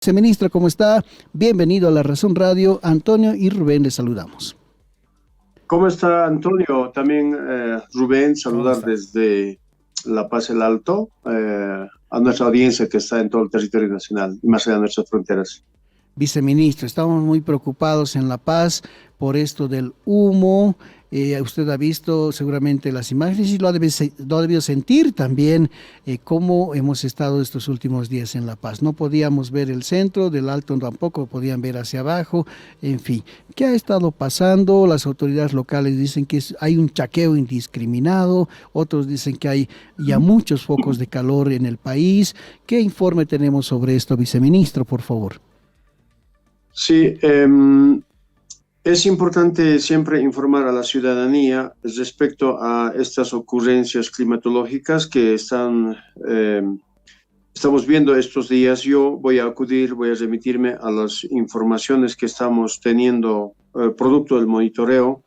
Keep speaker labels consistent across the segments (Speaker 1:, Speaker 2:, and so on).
Speaker 1: Viceministro, ¿cómo está? Bienvenido a La Razón Radio. Antonio y Rubén, les saludamos.
Speaker 2: ¿Cómo está Antonio? También Rubén,
Speaker 1: ¿Cómo
Speaker 2: saludar
Speaker 1: está?
Speaker 2: desde La Paz el Alto a nuestra audiencia que está en todo el territorio nacional y más allá de nuestras fronteras.
Speaker 1: Viceministro, estamos muy preocupados en La Paz por esto del humo. Usted ha visto seguramente las imágenes y lo ha debido sentir también cómo hemos estado estos últimos días en La Paz. No podíamos ver el centro, del alto tampoco podían ver hacia abajo, en fin. ¿Qué ha estado pasando? Las autoridades locales dicen que hay un chaqueo indiscriminado, otros dicen que hay ya muchos focos de calor en el país. ¿Qué informe tenemos sobre esto, viceministro, por favor?
Speaker 2: Sí, es importante siempre informar a la ciudadanía respecto a estas ocurrencias climatológicas que estamos viendo estos días. Yo voy a remitirme a las informaciones que estamos teniendo producto del monitoreo.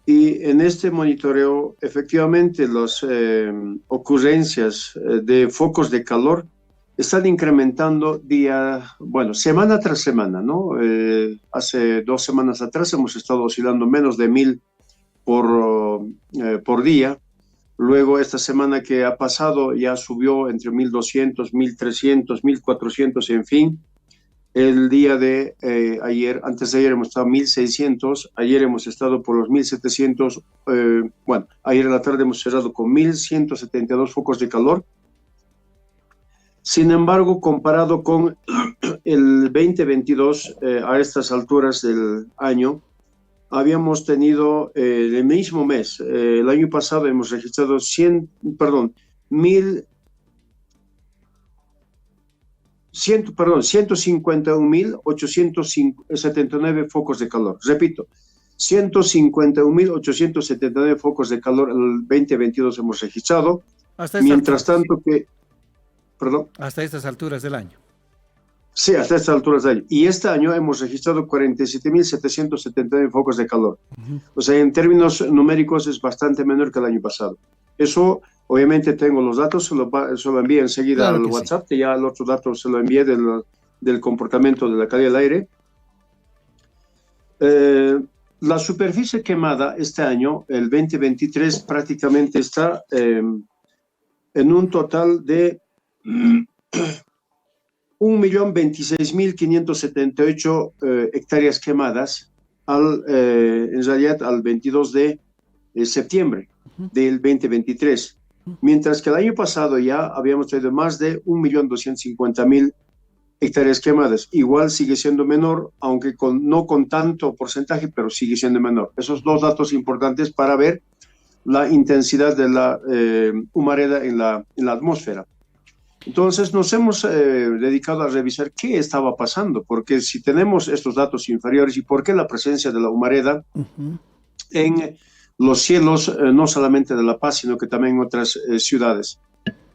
Speaker 2: Y en este monitoreo, efectivamente, las ocurrencias de focos de calor están incrementando semana tras semana, ¿no? Hace 2 semanas atrás hemos estado oscilando menos de 1.000 por día. Luego, esta semana que ha pasado ya subió entre 1.200, 1.300, 1.400, en fin. El día de ayer, antes de ayer hemos estado 1.600, ayer hemos estado por los 1.700, ayer en la tarde hemos cerrado con 1.172 focos de calor. Sin embargo, comparado con el 2022, a estas alturas del año, habíamos tenido el mismo mes, el año pasado hemos registrado 151.879 focos de calor. Repito, 151.879 focos de calor en el 2022 hemos registrado.
Speaker 3: Hasta estas
Speaker 2: Mientras
Speaker 3: alturas.
Speaker 2: tanto perdón.
Speaker 3: Hasta estas alturas del año.
Speaker 2: Sí, hasta estas alturas del año. Y este año hemos registrado 47.779 focos de calor. O sea, en términos numéricos es bastante menor que el año pasado. Eso, obviamente, tengo los datos, se lo envié enseguida
Speaker 1: Claro
Speaker 2: al
Speaker 1: que sí.
Speaker 2: WhatsApp, que ya el otro dato se lo envié del comportamiento de la calidad del aire. La superficie quemada este año, el 2023, prácticamente está en un total de 1.026.578 hectáreas quemadas en realidad al 22 de septiembre del 2023, mientras que el año pasado ya habíamos tenido más de 1.250.000 hectáreas quemadas. Igual sigue siendo menor, aunque no con tanto porcentaje, pero sigue siendo menor. Esos dos datos importantes para ver la intensidad de la humareda en la atmósfera. Entonces nos hemos dedicado a revisar qué estaba pasando, porque si tenemos estos datos inferiores y por qué la presencia de la humareda en los cielos, no solamente de La Paz, sino que también en otras ciudades.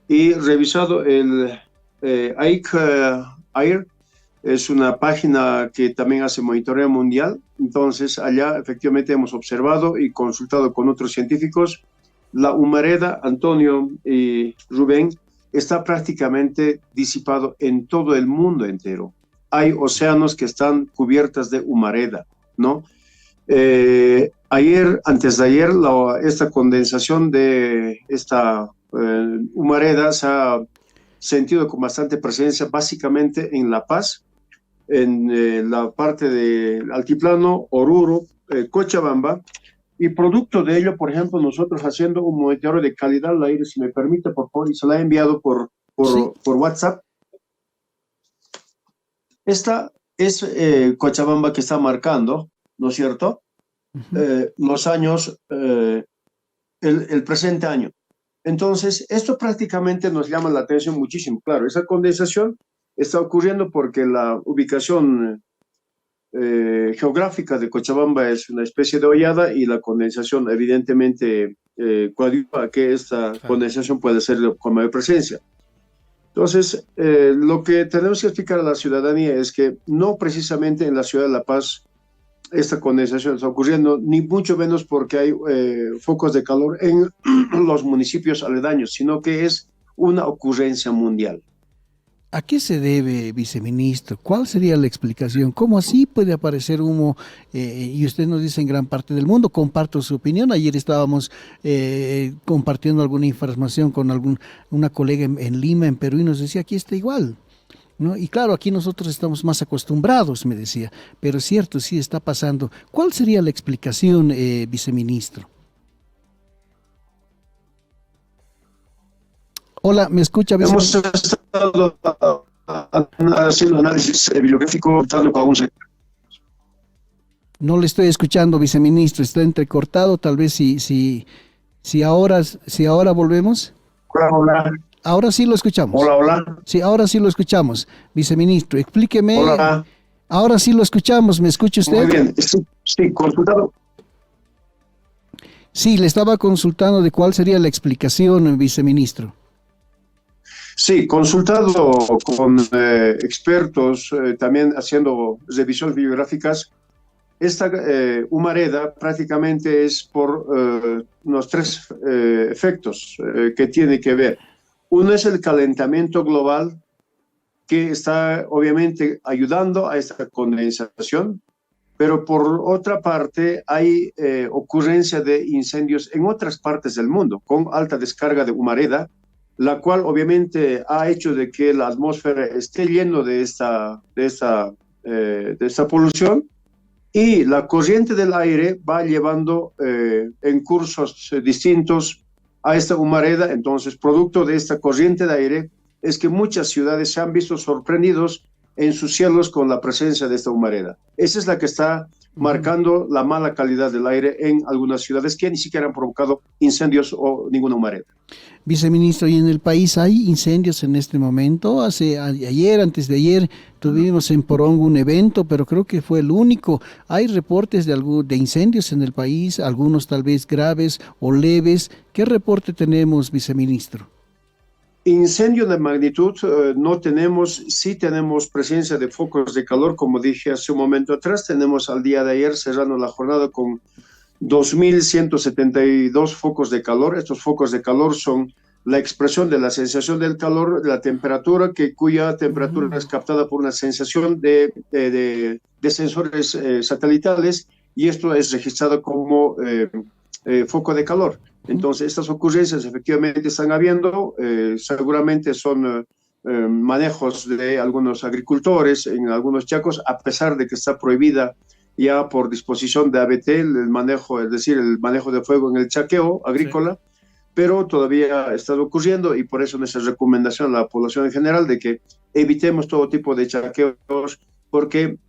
Speaker 2: Y revisado el Air, es una página que también hace monitoreo mundial. Entonces allá efectivamente hemos observado y consultado con otros científicos. La humareda, Antonio y Rubén, está prácticamente disipado en todo el mundo entero. Hay océanos que están cubiertos de humareda, ¿no? Antes de ayer, esta condensación de esta humareda se ha sentido con bastante presencia, básicamente en La Paz, en la parte del altiplano, Oruro, Cochabamba, y producto de ello, por ejemplo, nosotros haciendo un monitoreo de calidad del aire, si me permite, por favor, y se la he enviado por WhatsApp. Esta es Cochabamba que está marcando, ¿no es cierto? Los años, el presente año. Entonces, esto prácticamente nos llama la atención muchísimo. Claro, esa condensación está ocurriendo porque la ubicación geográfica de Cochabamba es una especie de hollada y la condensación evidentemente coadyuva a que esta condensación puede ser con mayor presencia. Entonces, lo que tenemos que explicar a la ciudadanía es que no precisamente en la ciudad de La Paz esta condensación está ocurriendo, ni mucho menos porque hay focos de calor en los municipios aledaños, sino que es una ocurrencia mundial.
Speaker 1: ¿A qué se debe, viceministro? ¿Cuál sería la explicación? ¿Cómo así puede aparecer humo? Y usted nos dice en gran parte del mundo, comparto su opinión. Ayer estábamos compartiendo alguna información con una colega en Lima, en Perú, y nos decía, aquí está igual, ¿no? Y claro, aquí nosotros estamos más acostumbrados, me decía, pero es cierto, sí está pasando. ¿Cuál sería la explicación, viceministro? Hola, ¿me escucha,
Speaker 2: Hemos
Speaker 1: viceministro?
Speaker 2: estado haciendo análisis bibliográfico tanto con un sector.
Speaker 1: No le estoy escuchando, viceministro, está entrecortado, tal vez si ahora volvemos.
Speaker 2: Hola, hola,
Speaker 1: Ahora sí lo escuchamos.
Speaker 2: hola, hola,
Speaker 1: Sí, ahora sí lo escuchamos. Viceministro, explíqueme.
Speaker 2: hola.
Speaker 1: Ahora sí lo escuchamos, ¿me escucha
Speaker 2: Muy
Speaker 1: usted?
Speaker 2: bien, sí, sí, consultado.
Speaker 1: Sí, le estaba consultando de cuál sería la explicación, viceministro.
Speaker 2: Sí, consultado con expertos, también haciendo revisiones bibliográficas. Esta humareda prácticamente es por unos tres efectos que tiene que ver. Uno es el calentamiento global, que está obviamente ayudando a esta condensación, pero por otra parte hay ocurrencia de incendios en otras partes del mundo con alta descarga de humareda, la cual obviamente ha hecho de que la atmósfera esté lleno de esta polución, y la corriente del aire va llevando en cursos distintos a esta humareda. Entonces, producto de esta corriente de aire es que muchas ciudades se han visto sorprendidos en sus cielos con la presencia de esta humareda. Esa es la que está marcando la mala calidad del aire en algunas ciudades que ni siquiera han provocado incendios o ninguna humareda.
Speaker 1: Viceministro, ¿y en el país hay incendios en este momento? Ayer, antes de ayer, tuvimos en Porongo un evento, pero creo que fue el único. ¿Hay reportes de incendios en el país, algunos tal vez graves o leves? ¿Qué reporte tenemos, viceministro?
Speaker 2: Incendio de magnitud no tenemos, sí tenemos presencia de focos de calor, como dije hace un momento atrás. Tenemos al día de ayer cerrando la jornada con 2.172 focos de calor. Estos focos de calor son la expresión de la sensación del calor, de la temperatura, cuya temperatura es captada por una sensación de sensores satelitales, y esto es registrado como foco de calor. Entonces, estas ocurrencias efectivamente están habiendo, seguramente son manejos de algunos agricultores en algunos chacos, a pesar de que está prohibida ya por disposición de ABT el manejo, es decir, el manejo de fuego en el chaqueo agrícola, sí, pero todavía está ocurriendo, y por eso nuestra recomendación a la población en general de que evitemos todo tipo de chaqueos, porque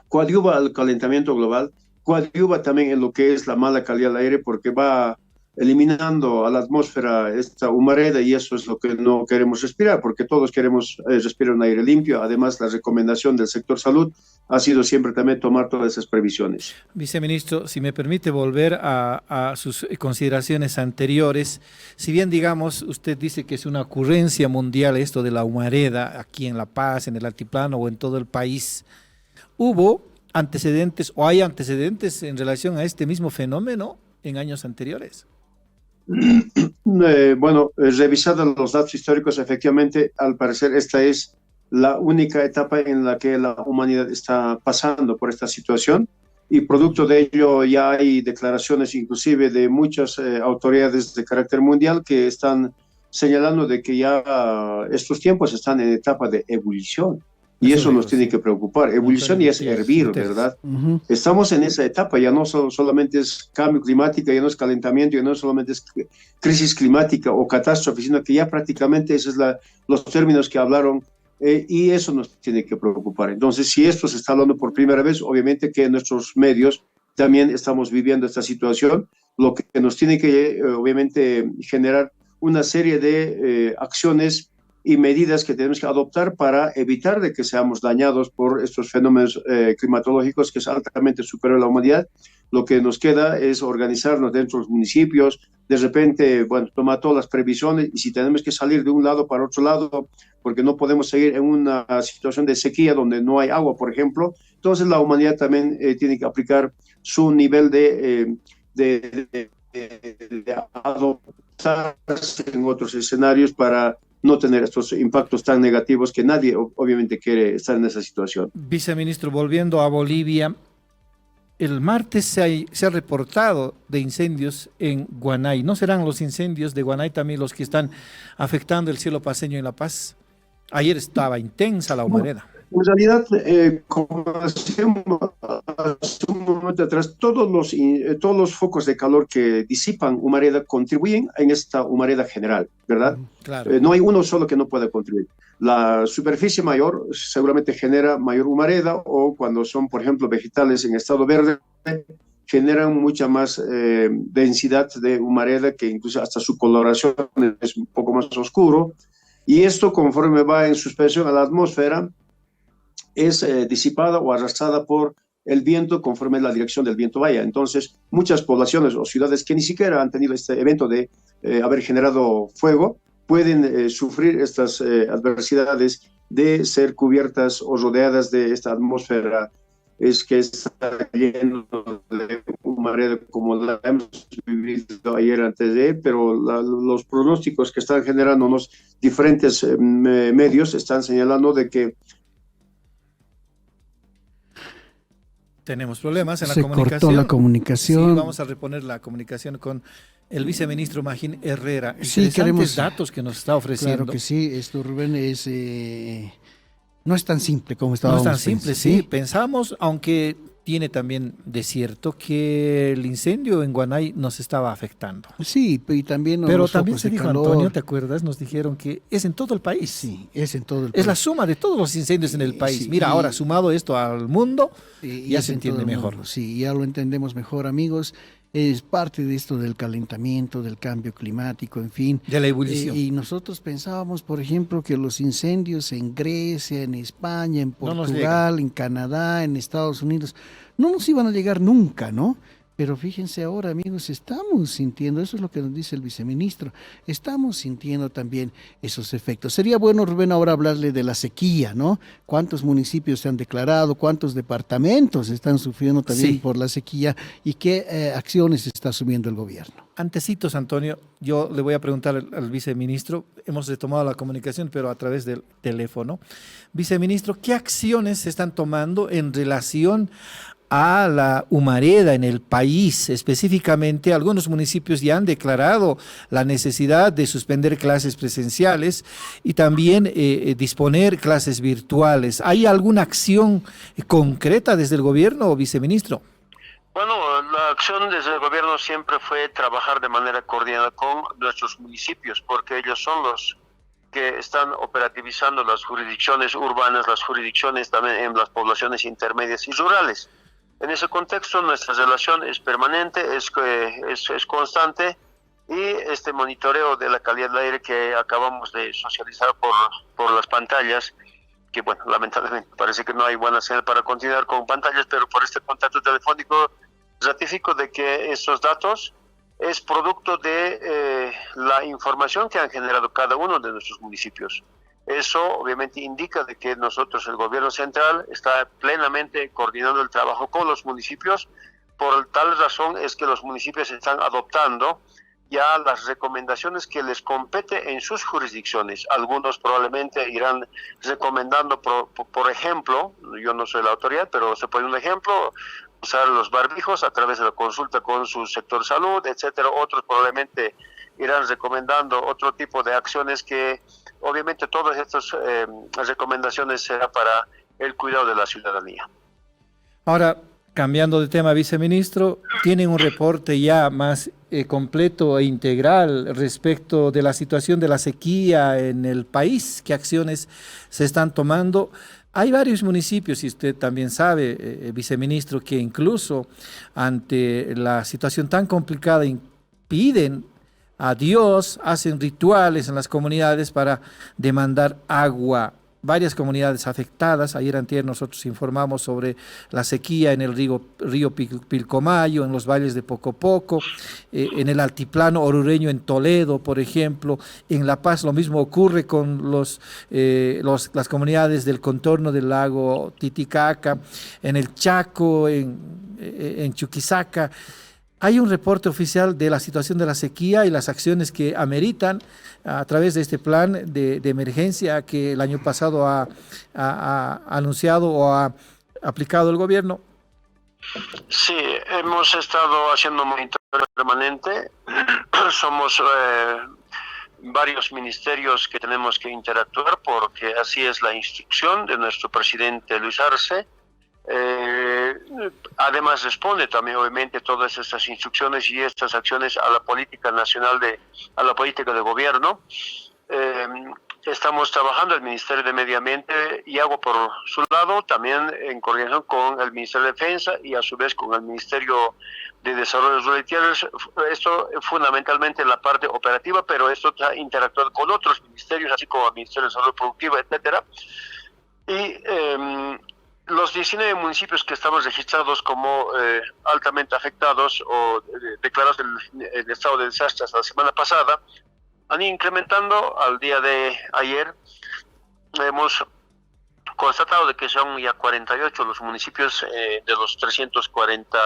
Speaker 2: coadyuva al calentamiento global, coadyuva también en lo que es la mala calidad del aire, porque va eliminando a la atmósfera esta humareda, y eso es lo que no queremos respirar, porque todos queremos respirar un aire limpio. Además, la recomendación del sector salud ha sido siempre también tomar todas esas previsiones.
Speaker 3: Viceministro, si me permite volver a sus consideraciones anteriores, si bien, digamos, usted dice que es una ocurrencia mundial esto de la humareda aquí en La Paz, en el altiplano o en todo el país, ¿hubo antecedentes o hay antecedentes en relación a este mismo fenómeno en años anteriores?
Speaker 2: Bueno, revisados los datos históricos, efectivamente, al parecer esta es la única etapa en la que la humanidad está pasando por esta situación, y producto de ello ya hay declaraciones inclusive de muchas autoridades de carácter mundial que están señalando de que ya estos tiempos están en etapa de ebullición. Y eso nos tiene que preocupar. Ebullición ya es hervir, ¿verdad? Estamos en esa etapa, ya no solamente es cambio climático, ya no es calentamiento, ya no solamente es crisis climática o catástrofe, sino que ya prácticamente esos son los términos que hablaron, y eso nos tiene que preocupar. Entonces, si esto se está hablando por primera vez, obviamente que en nuestros medios también estamos viviendo esta situación, lo que nos tiene que, obviamente, generar una serie de acciones y medidas que tenemos que adoptar para evitar de que seamos dañados por estos fenómenos climatológicos que es altamente superior a la humanidad. Lo que nos queda es organizarnos dentro de los municipios, de repente, bueno, tomar todas las previsiones, y si tenemos que salir de un lado para otro lado, porque no podemos seguir en una situación de sequía donde no hay agua, por ejemplo, entonces la humanidad también tiene que aplicar su nivel de adoptarse en otros escenarios para no tener estos impactos tan negativos que nadie obviamente quiere estar en esa situación.
Speaker 3: Viceministro, volviendo a Bolivia, el martes se ha reportado de incendios en Guanay. ¿No serán los incendios de Guanay también los que están afectando el cielo paceño en La Paz? Ayer estaba intensa la humareda.
Speaker 2: En realidad, como decíamos hace un momento atrás, todos los focos de calor que disipan humareda contribuyen en esta humareda general, ¿verdad?
Speaker 3: Claro.
Speaker 2: No hay uno solo que no pueda contribuir. La superficie mayor seguramente genera mayor humareda, o cuando son, por ejemplo, vegetales en estado verde, generan mucha más densidad de humareda, que incluso hasta su coloración es un poco más oscuro. Y esto, conforme va en suspensión a la atmósfera, es disipada o arrastrada por el viento conforme la dirección del viento vaya. Entonces, muchas poblaciones o ciudades que ni siquiera han tenido este evento de haber generado fuego, pueden sufrir estas adversidades de ser cubiertas o rodeadas de esta atmósfera que está lleno de humareda, como la hemos vivido ayer antes de, pero los pronósticos que están generando los diferentes medios están señalando de que
Speaker 3: tenemos problemas en la
Speaker 1: se
Speaker 3: comunicación.
Speaker 1: Cortó la comunicación.
Speaker 3: Sí, vamos a reponer la comunicación con el viceministro Magín Herrera.
Speaker 1: Sí, queremos
Speaker 3: datos que nos está ofreciendo.
Speaker 1: Claro que sí, esto, Rubén, no es tan simple como estábamos
Speaker 3: No es tan simple, sí. Pensamos, aunque tiene también de cierto que el incendio en Guanay nos estaba afectando.
Speaker 1: Sí, y también
Speaker 3: pero
Speaker 1: los
Speaker 3: también
Speaker 1: focos
Speaker 3: se
Speaker 1: de
Speaker 3: dijo,
Speaker 1: calor.
Speaker 3: Antonio, ¿te acuerdas? Nos dijeron que es en todo el país.
Speaker 1: Sí, es en todo el país.
Speaker 3: Es la suma de todos los incendios en el país.
Speaker 1: Sí,
Speaker 3: Mira, ahora sumado esto al mundo, ya
Speaker 1: es
Speaker 3: se
Speaker 1: en
Speaker 3: entiende
Speaker 1: todo el
Speaker 3: mejor.
Speaker 1: mundo. Sí, ya lo entendemos mejor, amigos. Es parte de esto del calentamiento, del cambio climático, en fin.
Speaker 3: De la ebullición.
Speaker 1: Y nosotros pensábamos, por ejemplo, que los incendios en Grecia, en España, en Portugal, en Canadá, en Estados Unidos, no nos iban a llegar nunca, ¿no? Pero fíjense ahora, amigos, estamos sintiendo, eso es lo que nos dice el viceministro, estamos sintiendo también esos efectos. Sería bueno, Rubén, ahora hablarle de la sequía, ¿no? ¿Cuántos municipios se han declarado? ¿Cuántos departamentos están sufriendo también por la sequía? ¿Y qué acciones está asumiendo el gobierno?
Speaker 3: Antecitos, Antonio, yo le voy a preguntar al viceministro, hemos retomado la comunicación, pero a través del teléfono. Viceministro, ¿qué acciones se están tomando en relación a la humareda en el país? Específicamente, algunos municipios ya han declarado la necesidad de suspender clases presenciales y también disponer clases virtuales. ¿Hay alguna acción concreta desde el gobierno, viceministro?
Speaker 4: Bueno, la acción desde el gobierno siempre fue trabajar de manera coordinada con nuestros municipios, porque ellos son los que están operativizando las jurisdicciones urbanas, las jurisdicciones también en las poblaciones intermedias y rurales. En ese contexto, nuestra relación es permanente, es constante, y este monitoreo de la calidad del aire que acabamos de socializar por las pantallas, que bueno, lamentablemente parece que no hay buena señal para continuar con pantallas, pero por este contacto telefónico ratifico de que estos datos es producto de la información que han generado cada uno de nuestros municipios. Eso obviamente indica de que nosotros, el gobierno central, está plenamente coordinando el trabajo con los municipios. Por tal razón es que los municipios están adoptando ya las recomendaciones que les compete en sus jurisdicciones. Algunos probablemente irán recomendando, por ejemplo, yo no soy la autoridad, pero se pone un ejemplo, usar los barbijos a través de la consulta con su sector salud, etcétera. Otros probablemente irán recomendando otro tipo de acciones que obviamente todas estas recomendaciones serán para el cuidado de la ciudadanía.
Speaker 3: Ahora, cambiando de tema, viceministro, ¿tienen un reporte ya más completo e integral respecto de la situación de la sequía en el país? ¿Qué acciones se están tomando? Hay varios municipios, y usted también sabe, viceministro, que incluso ante la situación tan complicada piden a Dios, hacen rituales en las comunidades para demandar agua. Varias comunidades afectadas. Ayer antier nosotros informamos sobre la sequía en el río Pilcomayo, en los valles de Pocopoco, en el altiplano orureño en Toledo, por ejemplo. En La Paz lo mismo ocurre con las comunidades del contorno del lago Titicaca, en el Chaco, en Chuquisaca. ¿Hay un reporte oficial de la situación de la sequía y las acciones que ameritan a través de este plan de emergencia que el año pasado ha anunciado o ha aplicado el gobierno?
Speaker 4: Sí, hemos estado haciendo monitoreo permanente. Somos varios ministerios que tenemos que interactuar porque así es la instrucción de nuestro presidente Luis Arce. Además responde también obviamente todas estas instrucciones y estas acciones a la política nacional, a la política de gobierno. Estamos trabajando el Ministerio de Medio Ambiente y Agua por su lado, también en coordinación con el Ministerio de Defensa y a su vez con el Ministerio de Desarrollo Rural y Tierras. Esto fundamentalmente en la parte operativa, pero esto está interactuando con otros ministerios, así como el Ministerio de Desarrollo Productivo, etcétera. Y los 19 municipios que estamos registrados como altamente afectados o declarados en estado de desastre hasta la semana pasada, han ido incrementando. Al día de ayer hemos constatado de que son ya 48 los municipios de los 340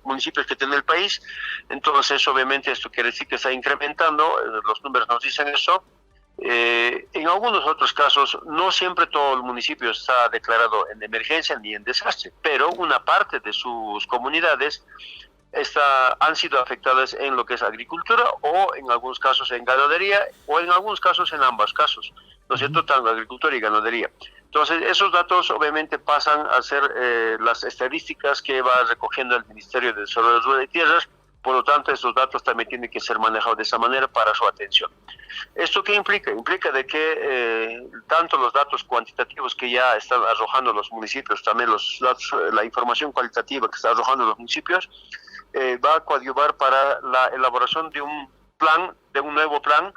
Speaker 4: municipios que tiene el país. Entonces, obviamente, esto quiere decir que está incrementando, los números nos dicen eso. En algunos otros casos, no siempre todo el municipio está declarado en emergencia ni en desastre, pero una parte de sus comunidades han sido afectadas en lo que es agricultura o en algunos casos en ganadería o en algunos casos en ambos casos, ¿no es cierto? Tanto agricultura y ganadería. Entonces, esos datos obviamente pasan a ser las estadísticas que va recogiendo el Ministerio de Desarrollo Rural y Tierras. Por lo tanto, estos datos también tienen que ser manejados de esa manera para su atención. ¿Esto qué implica? Implica de que tanto los datos cuantitativos que ya están arrojando los municipios, también los datos, la información cualitativa que está arrojando los municipios, va a coadyuvar para la elaboración de un plan, de un nuevo plan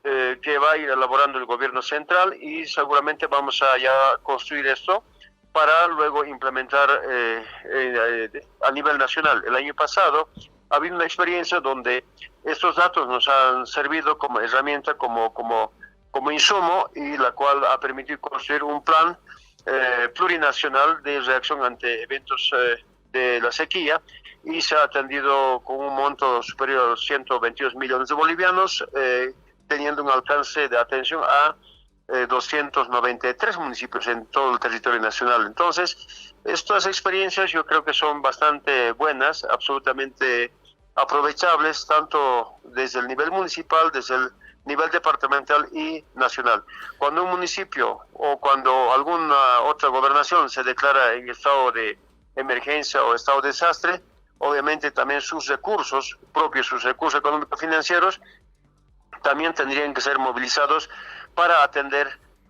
Speaker 4: que va a ir elaborando el gobierno central y seguramente vamos a ya construir esto para luego implementar a nivel nacional. El año pasado ha habido una experiencia donde estos datos nos han servido como herramienta, como insumo, y la cual ha permitido construir un plan plurinacional de reacción ante eventos de la sequía, y se ha atendido con un monto superior a los 122 millones de bolivianos, teniendo un alcance de atención a 293 municipios en todo el territorio nacional. Entonces, estas experiencias yo creo que son bastante buenas, absolutamente aprovechables, tanto desde el nivel municipal, desde el nivel departamental y nacional. Cuando un municipio o cuando alguna otra gobernación se declara en estado de emergencia o estado de desastre, obviamente también sus recursos propios, sus recursos económicos financieros, también tendrían que ser movilizados para atender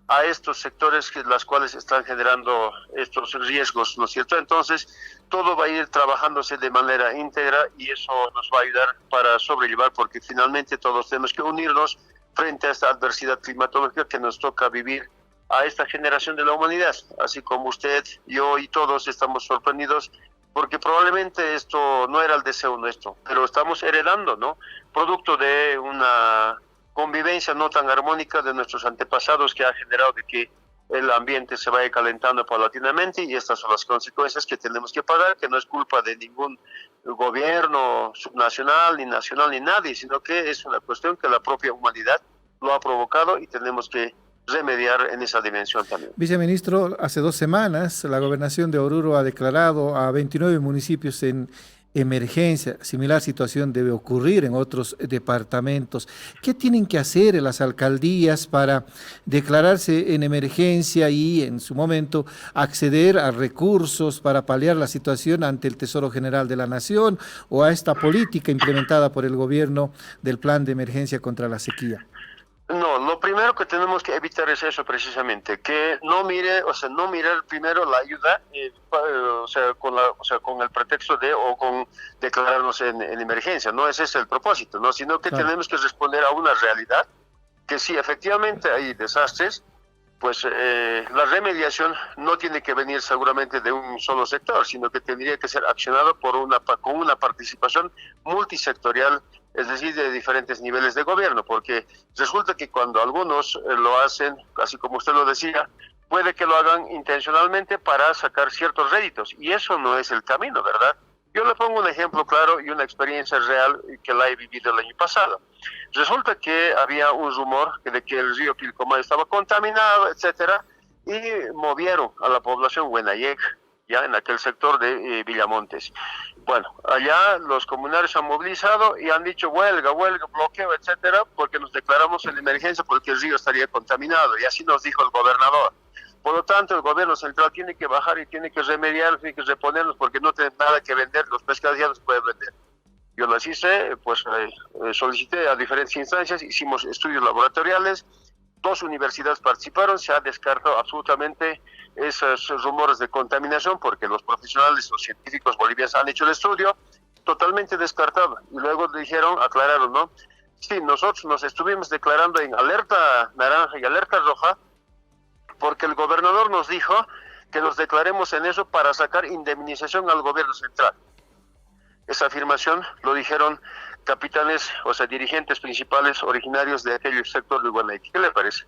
Speaker 4: a estos sectores las cuales están generando estos riesgos, ¿no es cierto? Entonces, todo va a ir trabajándose de manera íntegra y eso nos va a ayudar para sobrellevar, porque finalmente todos tenemos que unirnos frente a esta adversidad climatológica que nos toca vivir a esta generación de la humanidad. Así como usted, yo y todos estamos sorprendidos, porque probablemente esto no era el deseo nuestro, pero estamos heredando, ¿no? Producto de una convivencia no tan armónica de nuestros antepasados que ha generado de que el ambiente se vaya calentando paulatinamente, y estas son las consecuencias que tenemos que pagar, que no es culpa de ningún gobierno subnacional, ni nacional, ni nadie, sino que es una cuestión que la propia humanidad lo ha provocado y tenemos que remediar en esa dimensión también.
Speaker 3: Viceministro, hace 2 semanas la gobernación de Oruro ha declarado a 29 municipios en emergencia. Similar situación debe ocurrir en otros departamentos. ¿Qué tienen que hacer en las alcaldías para declararse en emergencia y en su momento acceder a recursos para paliar la situación ante el Tesoro General de la Nación o a esta política implementada por el gobierno del plan de emergencia contra la sequía?
Speaker 4: No, lo primero que tenemos que evitar es eso precisamente, que no mirar primero la ayuda, con el pretexto de o con declararnos en emergencia. No ese es el propósito, no, sino que tenemos que responder a una realidad, que si efectivamente hay desastres, pues la remediación no tiene que venir seguramente de un solo sector, sino que tendría que ser accionado con una participación multisectorial, es decir, de diferentes niveles de gobierno, porque resulta que cuando algunos lo hacen, así como usted lo decía, puede que lo hagan intencionalmente para sacar ciertos réditos, y eso no es el camino, ¿verdad? Yo le pongo un ejemplo claro y una experiencia real que la he vivido el año pasado. Resulta que había un rumor de que el río Pilcomayo estaba contaminado, etcétera, y movieron a la población Huenayec, ya en aquel sector de Villamontes. Bueno, allá los comunarios se han movilizado y han dicho huelga, bloqueo, etcétera, porque nos declaramos en emergencia porque el río estaría contaminado, y así nos dijo el gobernador. Por lo tanto, el gobierno central tiene que bajar y tiene que remediar, tiene que reponernos porque no tienen nada que vender, los pescadores ya los pueden vender. Yo las hice, pues solicité a diferentes instancias, hicimos estudios laboratoriales, 2 universidades participaron, se ha descartado absolutamente esos rumores de contaminación porque los profesionales, los científicos bolivianos han hecho el estudio, totalmente descartado. Y luego dijeron, aclararon, ¿no? Sí, nosotros nos estuvimos declarando en alerta naranja y alerta roja porque el gobernador nos dijo que nos declaremos en eso para sacar indemnización al gobierno central. Esa afirmación lo dijeron capitanes, o sea, dirigentes principales originarios de aquel sector de Huanayque. ¿Qué le parece?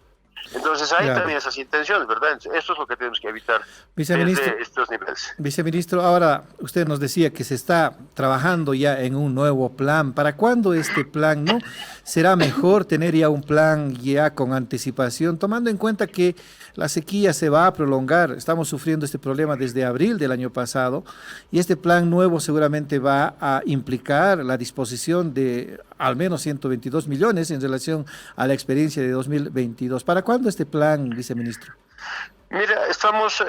Speaker 4: Entonces hay también esas intenciones, ¿verdad? Esto es lo que tenemos que evitar desde estos niveles.
Speaker 3: Viceministro, ahora usted nos decía que se está trabajando ya en un nuevo plan. ¿Para cuándo este plan, no? ¿Será mejor tener ya un plan ya con anticipación, tomando en cuenta que la sequía se va a prolongar? Estamos sufriendo este problema desde abril del año pasado y este plan nuevo seguramente va a implicar la disposición de al menos 122 millones en relación a la experiencia de 2022. ¿Para cuándo este plan, viceministro?
Speaker 4: Mira, estamos,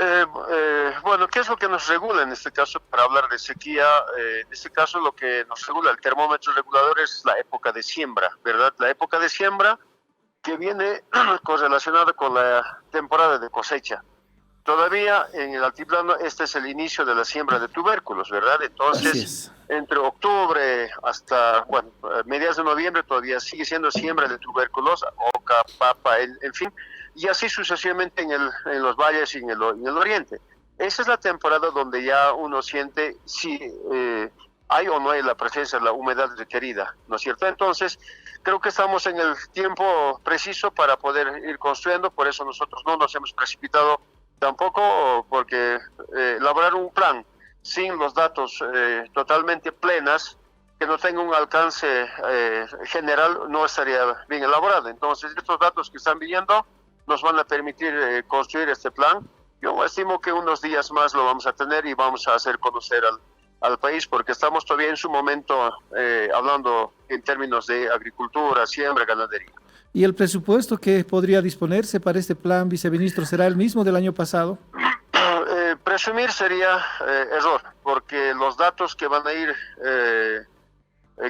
Speaker 4: bueno, ¿qué es lo que nos regula en este caso para hablar de sequía? En este caso lo que nos regula, el termómetro regulador es la época de siembra, ¿verdad? La época de siembra que viene correlacionada con la temporada de cosecha. Todavía en el altiplano este es el inicio de la siembra de tubérculos, ¿verdad? Entonces, entre octubre hasta, bueno, mediados de noviembre todavía sigue siendo siembra de tubérculos, oca, papa, en fin, y así sucesivamente en los valles y en el oriente. Esa es la temporada donde ya uno siente si hay o no hay la presencia de la humedad requerida, ¿no es cierto? Entonces, creo que estamos en el tiempo preciso para poder ir construyendo, por eso nosotros no nos hemos precipitado tampoco, porque elaborar un plan sin los datos totalmente plenas, que no tenga un alcance general, no estaría bien elaborado. Entonces, estos datos que están viniendo nos van a permitir construir este plan. Yo estimo que unos días más lo vamos a tener y vamos a hacer conocer al país, porque estamos todavía en su momento hablando en términos de agricultura, siembra, ganadería.
Speaker 3: ¿Y el presupuesto que podría disponerse para este plan, viceministro, será el mismo del año pasado?
Speaker 4: Presumir sería error, porque los datos que van a ir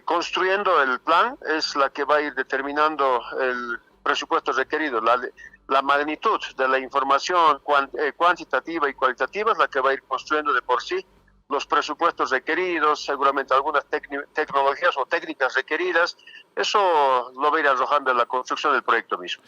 Speaker 4: construyendo el plan es la que va a ir determinando el presupuesto requerido. La magnitud de la información cuantitativa y cualitativa es la que va a ir construyendo de por sí los presupuestos requeridos, seguramente algunas tecnologías o técnicas requeridas. Eso lo va a ir arrojando en la construcción del proyecto mismo.